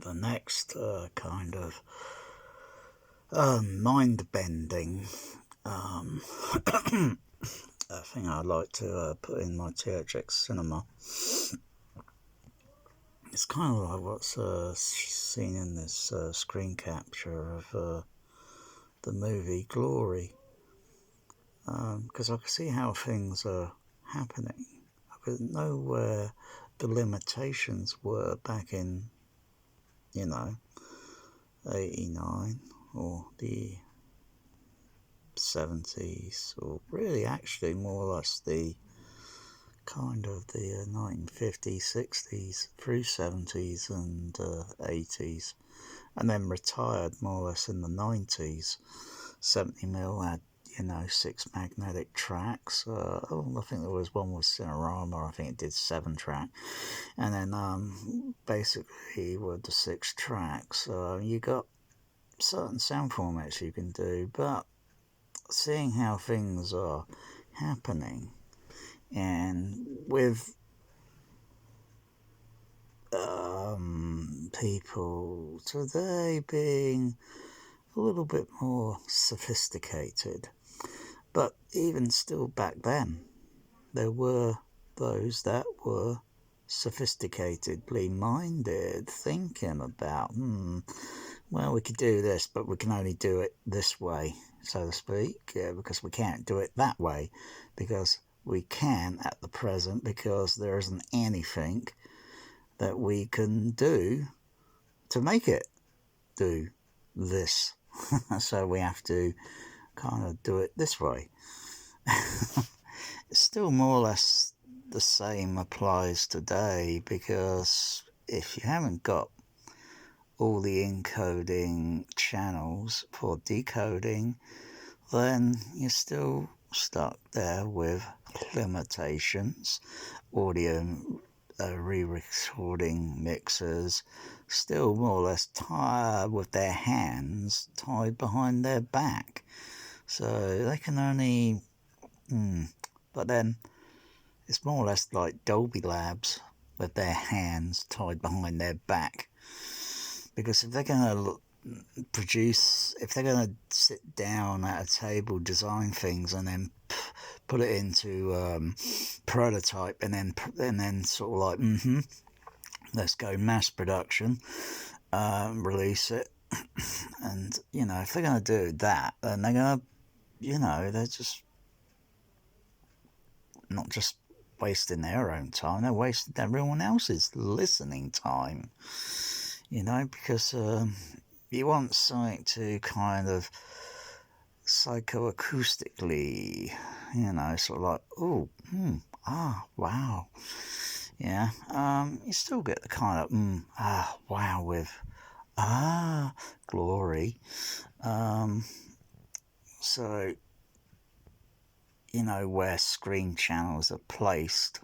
the next kind of mind-bending um, thing I'd like to put in my THX cinema. It's kind of like what's seen in this screen capture of the movie Glory, because I can see how things are happening. I could know where the limitations were back in, 89 or the 70s, or really actually more or less the kind of the 1950s, 60s through 70s and 80s, and then retired more or less in the 90s. 70mm had 6 magnetic tracks. I think there was one with Cinerama. I think it did 7 track, and then basically with the 6 tracks, you got certain sound formats you can do, but seeing how things are happening, and with people today being a little bit more sophisticated, but even still back then, there were those that were sophisticatedly minded, thinking about, well, we could do this, but we can only do it this way, so to speak, because we can't do it that way, because we can at the present, because there isn't anything that we can do to make it do this. So we have to kind of do it this way. Still more or less the same applies today, because if you haven't got all the encoding channels for decoding, then you're still stuck there with limitations. Audio re-recording mixers still more or less tied with their hands tied behind their back, so they can only but then it's more or less like Dolby Labs with their hands tied behind their back, because if they're going to if they're going to sit down at a table, design things, and then put it into prototype, and then sort of like, let's go mass production, release it, and if they're going to do that, then they're going to, they're just not just wasting their own time, they're wasting everyone else's listening time, because you want something to kind of psychoacoustically, sort of like, oh, wow. Yeah, you still get the kind of, wow with, glory. So, where screen channels are placed.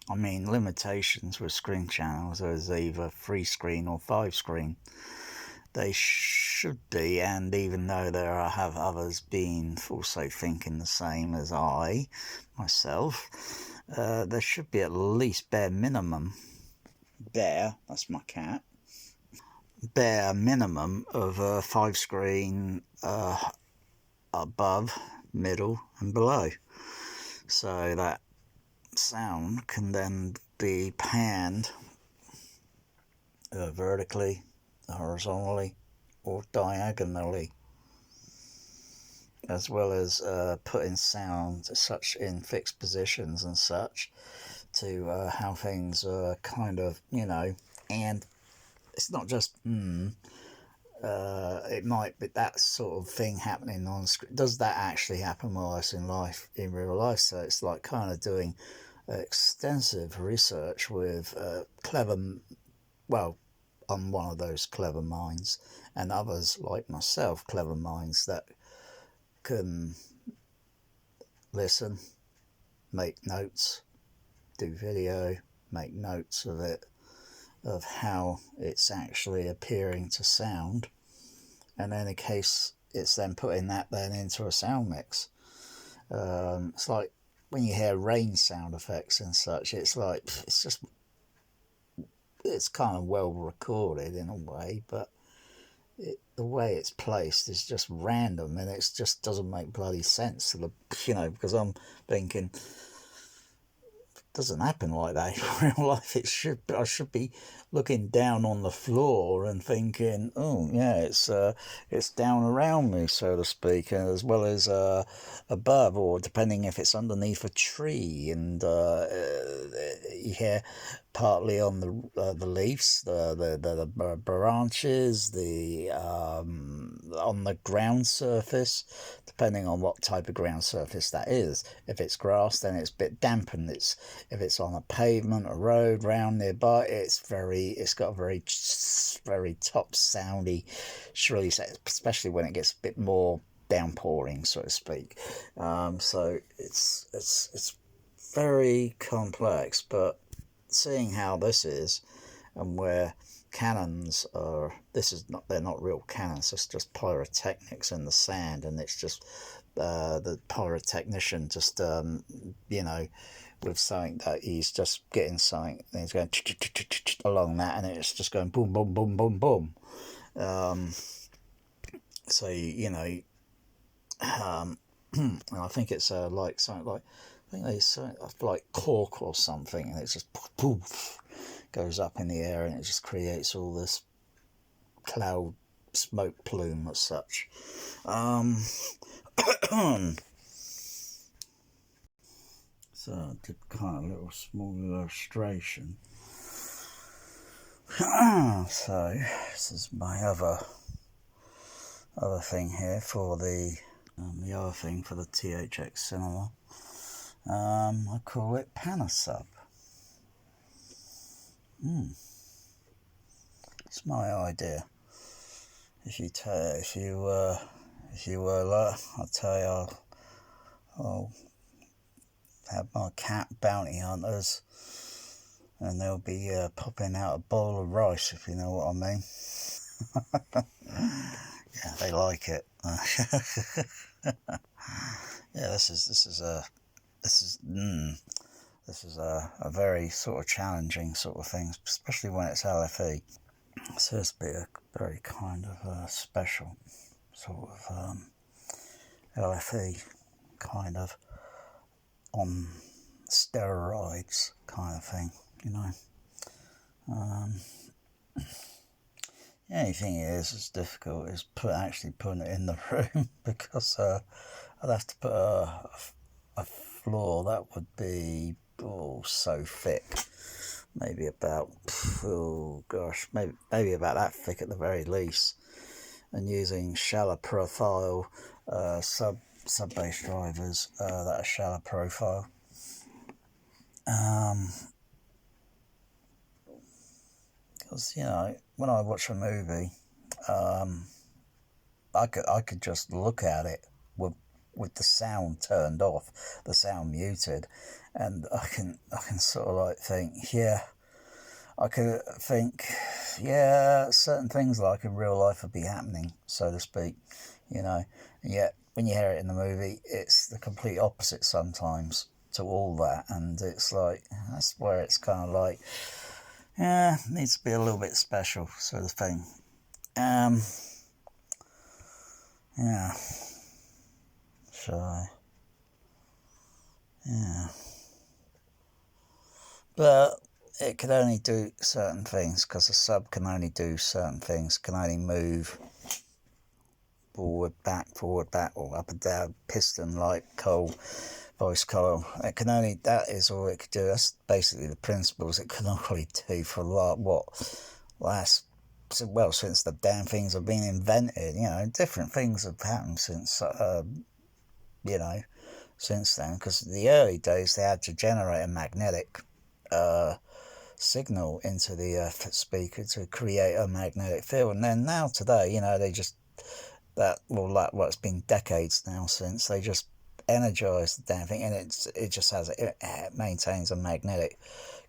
I mean, limitations with screen channels is either 3 screen or 5 screen. They should be, and even though I have others being also thinking the same as myself, there should be at least bare minimum, that's my cat, bare minimum of 5 screen above, middle and below, so that sound can then be panned vertically, horizontally or diagonally, as well as putting sound such in fixed positions and such to how things are kind of, and it's not just it might be that sort of thing happening on screen. Does that actually happen more or less in real life? So it's like kind of doing extensive research with I'm one of those clever minds, and others like myself, clever minds that can listen, make notes, do video, make notes of it, of how it's actually appearing to sound, and in a case it's then putting that then into a sound mix. It's like when you hear rain sound effects and such, it's like, it's just it's kind of well recorded in a way, but the way it's placed is just random, and it just doesn't make bloody sense to the, because I'm thinking, doesn't happen like that in real life. I should be looking down on the floor and thinking, oh yeah, it's down around me, so to speak, as well as above, or depending if it's underneath a tree, and you hear partly on the leaves, the branches, the on the ground surface, depending on what type of ground surface that is. If it's grass, then it's a bit dampened. If it's on a pavement, a road round nearby, it's got a very top soundy, shrilly, especially when it gets a bit more downpouring, so to speak. So it's very complex, but seeing how this is, and where cannons are, they're not real cannons, it's just pyrotechnics in the sand, and it's just the pyrotechnician just with something that he's just getting something, and he's going along that, and it's just going boom boom boom boom boom. So and I think it's like something like, I think they say like cork or something, and it's just poof, goes up in the air, and it just creates all this cloud smoke plume as such. So I did kind of a little small illustration. So this is my other thing here for the other thing for the THX Cinema. I call it Panasub. It's my idea. If you were like, I'll tell you, I'll have my cat bounty hunters, and they'll be popping out a bowl of rice, if you know what I mean. Yeah, they like it. Yeah, this is a very sort of challenging sort of thing, especially when it's LFE. So it's a very kind of special sort of LFE, kind of on steroids kind of thing, The only thing is difficult is actually putting it in the room, because I'd have to put a floor that would be so thick, maybe about maybe about that thick at the very least, and using shallow profile sub bass drivers that are shallow profile. Because when I watch a movie, I could just look at it with the sound turned off, the sound muted, and I can sort of like think, I could think, certain things like in real life would be happening, so to speak, And yet when you hear it in the movie, it's the complete opposite sometimes to all that, and it's like, that's where it's kind of like, needs to be a little bit special, sort of thing. Yeah. So, yeah. But it can only do certain things, because a sub can only do certain things, can only move forward, back, or up and down, piston like coal, voice coil. That is all it could do. That's basically the principles it can only do for since the damn things have been invented. Different things have happened since since then, because in the early days they had to generate a magnetic signal into the speaker to create a magnetic field, and then now today, they just it's been decades now since they just energize the damn thing, and it just it maintains a magnetic,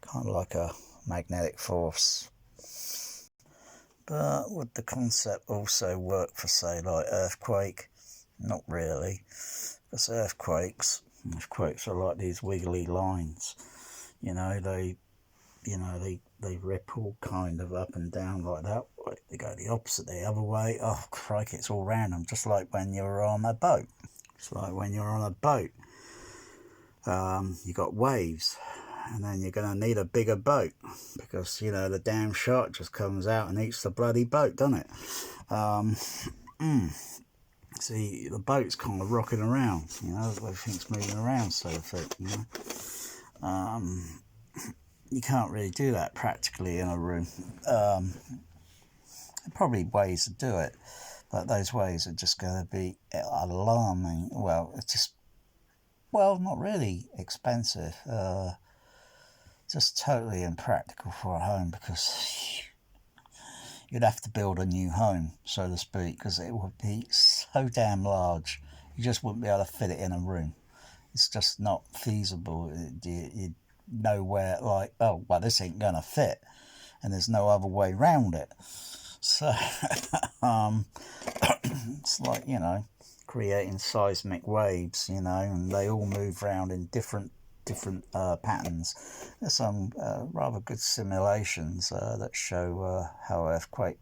kind of like a magnetic force. But would the concept also work for, say, like earthquake? Not really, because earthquakes are like these wiggly lines. They you know, they ripple kind of up and down like that. They go the opposite the other way. Oh, crikey, it's all random, just like when you're on a boat. It's like when you're on a boat. You got waves, and then you're going to need a bigger boat because, you know, the damn shark just comes out and eats the bloody boat, doesn't it? See, the boat's kind of rocking around, you know, everything's moving around, so to speak, you know. You can't really do that practically in a room. There are probably ways to do it, but those ways are just going to be alarming. Well, it's just, well, not really expensive. Just totally impractical for a home because you'd have to build a new home, so to speak, because it would be so damn large. You just wouldn't be able to fit it in a room. It's just not feasible. You'd know where, like, oh, well, this ain't going to fit, and there's no other way round it. So, it's like, you know, creating seismic waves, you know, and they all move around in different patterns. There's some rather good simulations that show how earthquake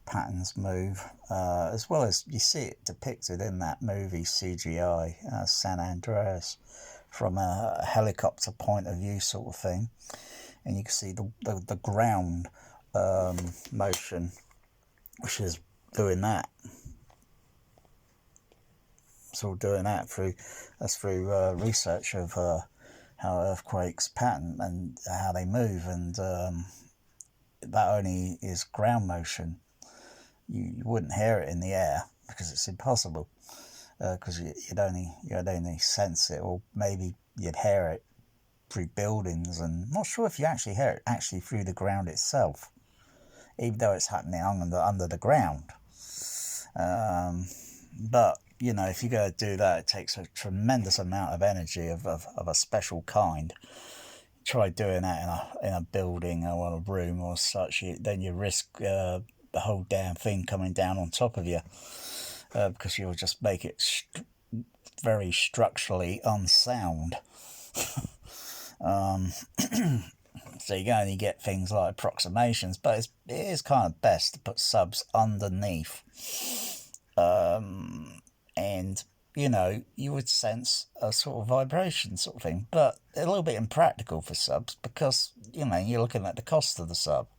patterns move, as well as you see it depicted in that movie CGI, San Andreas, from a helicopter point of view sort of thing, and you can see the ground motion, which is doing that. It's all doing that through research of how earthquakes pattern and how they move, and that only is ground motion. You wouldn't hear it in the air because it's impossible, because you'd only sense it, or maybe you'd hear it through buildings, and I'm not sure if you actually hear it actually through the ground itself, even though it's happening under the ground. But you know, if you're going to do that, it takes a tremendous amount of energy of a special kind. Try doing that in a building or a room or such, then you risk the whole damn thing coming down on top of you, because you'll just make it very structurally unsound. So you can only get things like approximations, but it is kind of best to put subs underneath. And, you know, you would sense a sort of vibration sort of thing, but a little bit impractical for subs because, you know, you're looking at the cost of the sub.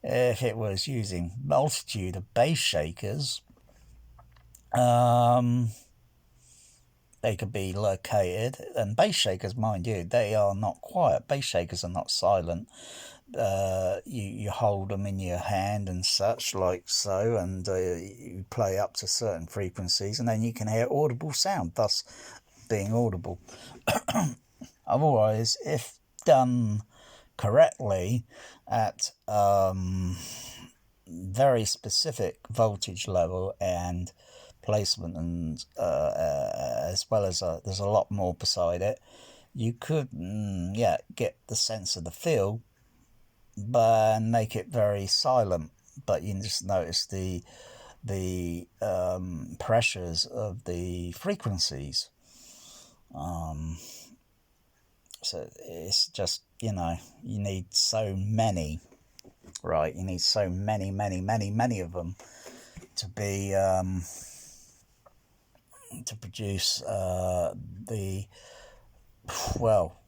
If it was using multitude of base shakers, they could be located, and base shakers, mind you, they are not quiet. Base shakers are not silent. You hold them in your hand and such, like so, and you play up to certain frequencies, and then you can hear audible sound, thus being audible. Otherwise, if done correctly at very specific voltage level and placement, and as well as there's a lot more beside it, you could get the sense of the feel, but make it very silent, but you just notice the pressures of the frequencies. So it's just, you know, you need so many, right? You need so many of them to be to produce well,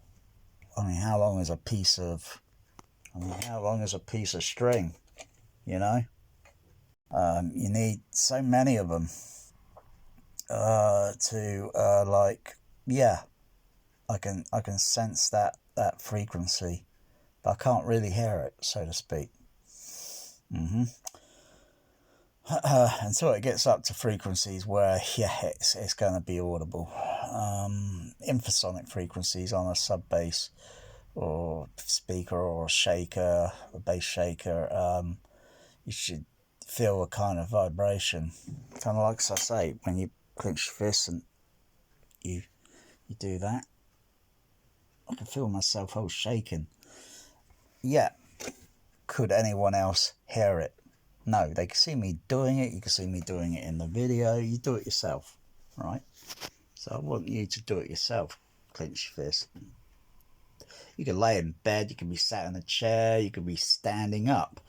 I mean, how long is a piece of string, you know? You need so many of them to like, yeah, I can sense that frequency, but I can't really hear it, so to speak. Until it gets up to frequencies where, yeah, it's going to be audible. Infrasonic frequencies on a sub bass or speaker or a shaker, a bass shaker, you should feel a kind of vibration, kind of like, as I say, when you clench your fists and you do that. I can feel myself all shaking. Yeah, could anyone else hear it? No, they can see me doing it. You can see me doing it in the video. You do it yourself, right? So I want you to do it yourself. Clench your fist. You could lay in bed, you could be sat in a chair, you could be standing up.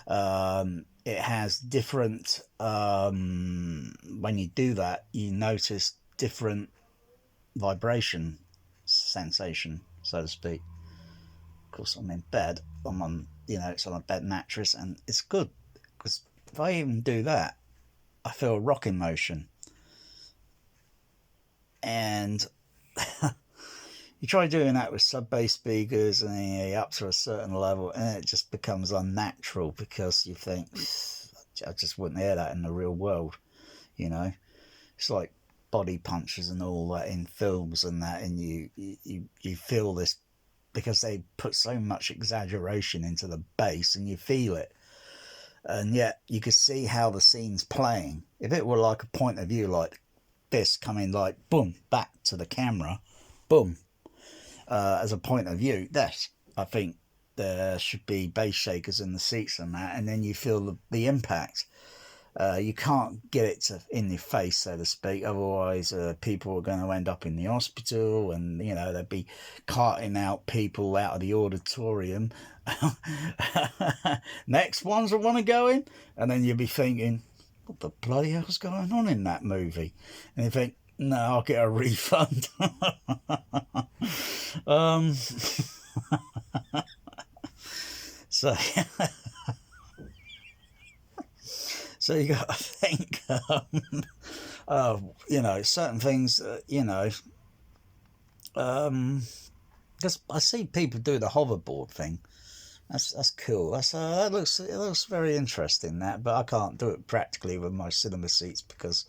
It has different, when you do that, you notice different vibration sensation, so to speak. Of course, I'm in bed, I'm on, it's on a bed mattress, and it's good because if I even do that, I feel a rocking motion. And you try doing that with sub bass speakers and you're up to a certain level, and it just becomes unnatural because you think, I just wouldn't hear that in the real world. It's like body punches and all that in films and that, and you feel this because they put so much exaggeration into the bass, and you feel it. And yet you could see how the scene's playing. If it were like a point of view like this, coming like boom back to the camera, boom, as a point of view, that I think there should be bass shakers in the seats and that, and then you feel the impact. You can't get it in your face, so to speak, otherwise people are going to end up in the hospital, and they'd be carting out people out of the auditorium. Next ones that want to go in, and then you'll be thinking, what the bloody hell's going on in that movie? And you think, no, I'll get a refund. So so you got to think, certain things, because I see people do the hoverboard thing. That's cool. It looks very interesting, that, but I can't do it practically with my cinema seats because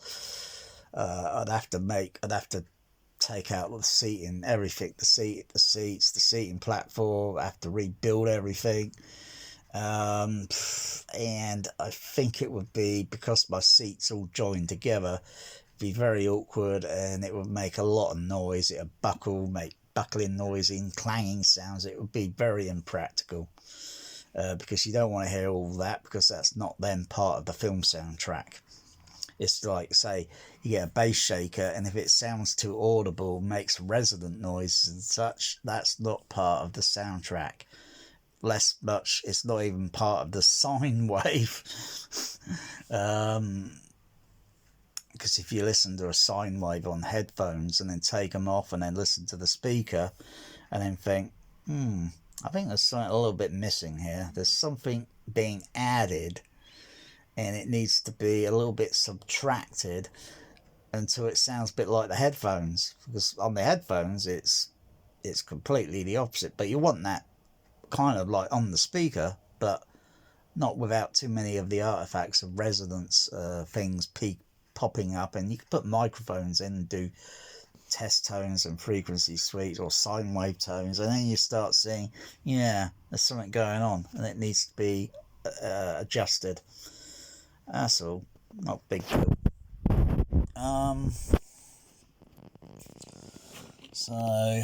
I'd have to take out the seating, everything, the seats, the seating platform. I have to rebuild everything. And I think it would be, because my seats all joined together, be very awkward, and it would make a lot of noise. It would make buckling noise, clanging sounds. It would be very impractical, because you don't want to hear all that, because that's not then part of the film soundtrack. It's like, say, you get a bass shaker, and if it sounds too audible, makes resonant noises and such, that's not part of the soundtrack. Less much, it's not even part of the sine wave. Because if you listen to a sine wave on headphones and then take them off and then listen to the speaker and then think, I think there's something a little bit missing here. There's something being added, and it needs to be a little bit subtracted until it sounds a bit like the headphones. Because on the headphones, it's completely the opposite. But you want that kind of like on the speaker, but not without too many of the artifacts of resonance, things popping up. And you can put microphones in and do test tones and frequency sweeps or sine wave tones, and then you start seeing, there's something going on and it needs to be adjusted. That's all. Not a big deal. So